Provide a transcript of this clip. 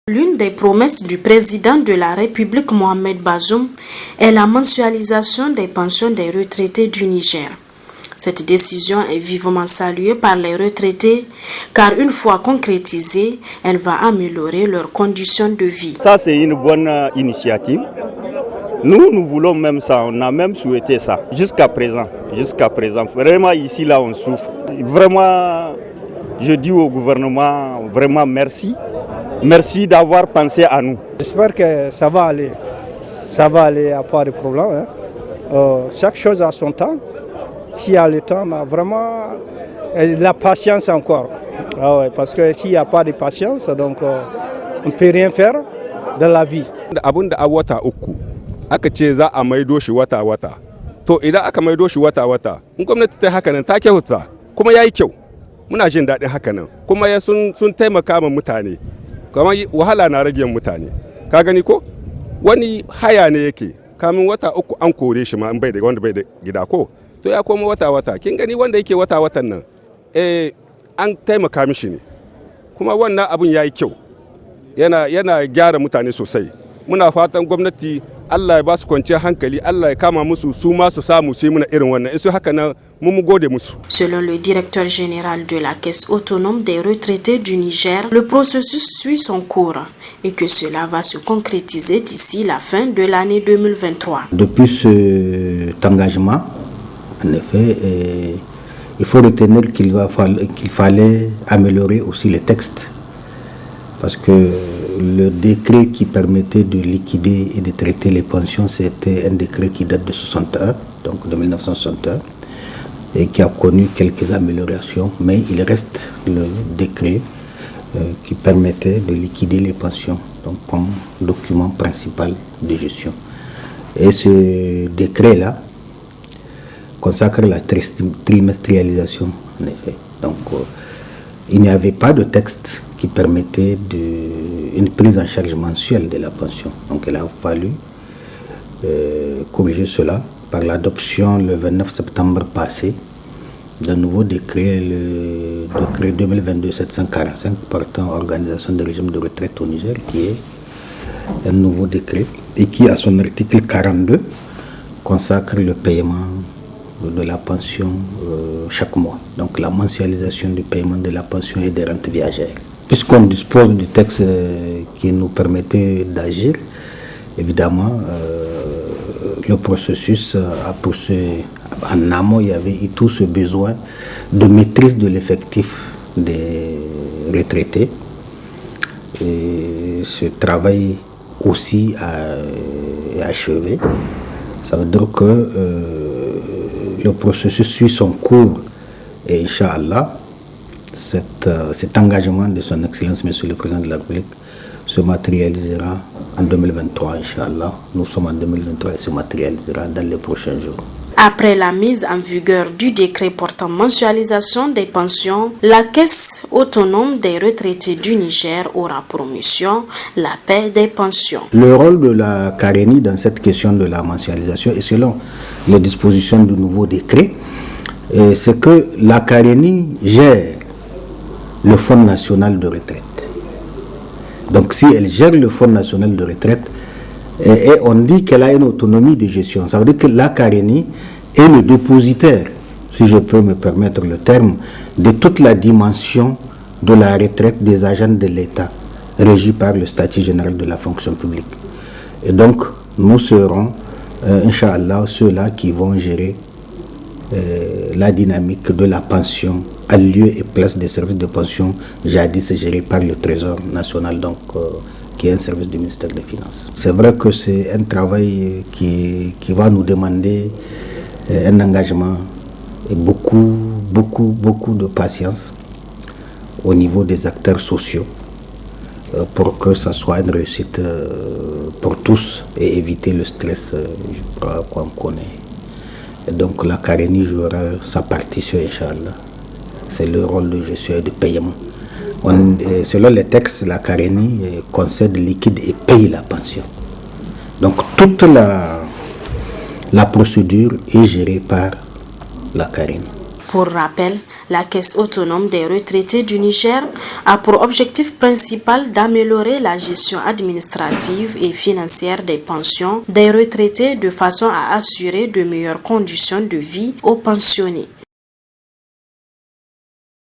L'une des promesses du président de la République Mohamed Bazoum est la mensualisation des pensions des retraités du Niger. Cette décision est vivement saluée par les retraités car une fois concrétisée, elle va améliorer leurs conditions de vie. Ça, c'est une bonne initiative. Nous voulons même ça, on a même souhaité ça jusqu'à présent. Vraiment, ici, là, on souffre. Vraiment, je dis au gouvernement, vraiment merci. Merci d'avoir pensé à nous. J'espère que ça va aller. Ça va aller, il n'y a pas de problème. Chaque chose a son temps. S'il y a le temps, on a vraiment la patience encore. Parce que s'il n'y a pas de patience, donc on ne peut rien faire dans la vie. Abun da a wata uku aka ce za a maido shi wata-wata. To idan aka maido shi wata-wata, in gwamnati ta haka nan ta kyauta kuma yayi kyau. Muna jin daɗin haka nan. Kuma sun taimaka ma mutane. Kamar wahala na rage mutane. Ka gani ko? Wani haya ne yake. Kamin wata uku an kore shi ma in bai da wanda bai da gida ko. To ya koma wata-wata. Kin gani wanda yake wata-watan nan an taimaka mishi ne. Kuma wannan abun yayi kyau. Yana gyara mutane sosai. Muna fatan gwamnati Allah ya ba su kwanciyar hankali, Allah ya kama musu su ma su samu sai muna irin wannan. In su haka nan mun gode musu. Selon le directeur général de la Caisse autonome des retraités du Niger, le processus suit son cours et que cela va se concrétiser d'ici la fin de l'année 2023. Depuis cet engagement, en effet, il faut retenir qu'il fallait améliorer aussi les textes. Parce que le décret qui permettait de liquider et de traiter les pensions, c'était un décret qui date de 61, donc de 1961, et qui a connu quelques améliorations, mais il reste le décret qui permettait de liquider les pensions, donc comme document principal de gestion. Et ce décret-là consacre la trimestrialisation, en effet. Donc, il n'y avait pas de texte qui permettait une prise en charge mensuelle de la pension. Donc il a fallu corriger cela par l'adoption le 29 septembre passé d'un nouveau décret, le décret 2022-745 portant organisation des régimes de retraite au Niger, qui est un nouveau décret et qui, à son article 42, consacre le paiement de la pension chaque mois. Donc la mensualisation du paiement de la pension et des rentes viagères. Puisqu'on dispose du texte qui nous permettait d'agir, évidemment, le processus a poussé. En amont, il y avait tout ce besoin de maîtrise de l'effectif des retraités. Et ce travail aussi est achevé. Ça veut dire que le processus suit son cours et Inch'Allah, cet engagement de son Excellence, Monsieur le Président de la République, se matérialisera en 2023, Inch'Allah. Nous sommes en 2023 et se matérialisera dans les prochains jours. Après la mise en vigueur du décret portant mensualisation des pensions, la Caisse autonome des retraités du Niger aura pour mission la paix des pensions. Le rôle de la CARENI dans cette question de la mensualisation, et selon les dispositions du nouveau décret, c'est que la CARENI gère le Fonds national de retraite. Donc si elle gère le Fonds national de retraite, et on dit qu'elle a une autonomie de gestion, ça veut dire que la CARENI est le dépositaire, si je peux me permettre le terme, de toute la dimension de la retraite des agents de l'État, régis par le statut général de la fonction publique. Et donc, nous serons, Inch'Allah, ceux-là qui vont gérer la dynamique de la pension à lieu et place des services de pension jadis gérés par le Trésor national, donc qui est un service du ministère des Finances. C'est vrai que c'est un travail qui va nous demander un engagement et beaucoup de patience au niveau des acteurs sociaux pour que ça soit une réussite pour tous et éviter le stress, je crois qu'on connaît. Et donc la CARENI jouera sa partition, Inch'Allah. C'est le rôle de gestion et de paiement. Selon les textes, la CARENI concède liquide et paye la pension. Donc toute la procédure est gérée par la CARENI. Pour rappel, la Caisse autonome des retraités du Niger a pour objectif principal d'améliorer la gestion administrative et financière des pensions des retraités de façon à assurer de meilleures conditions de vie aux pensionnés.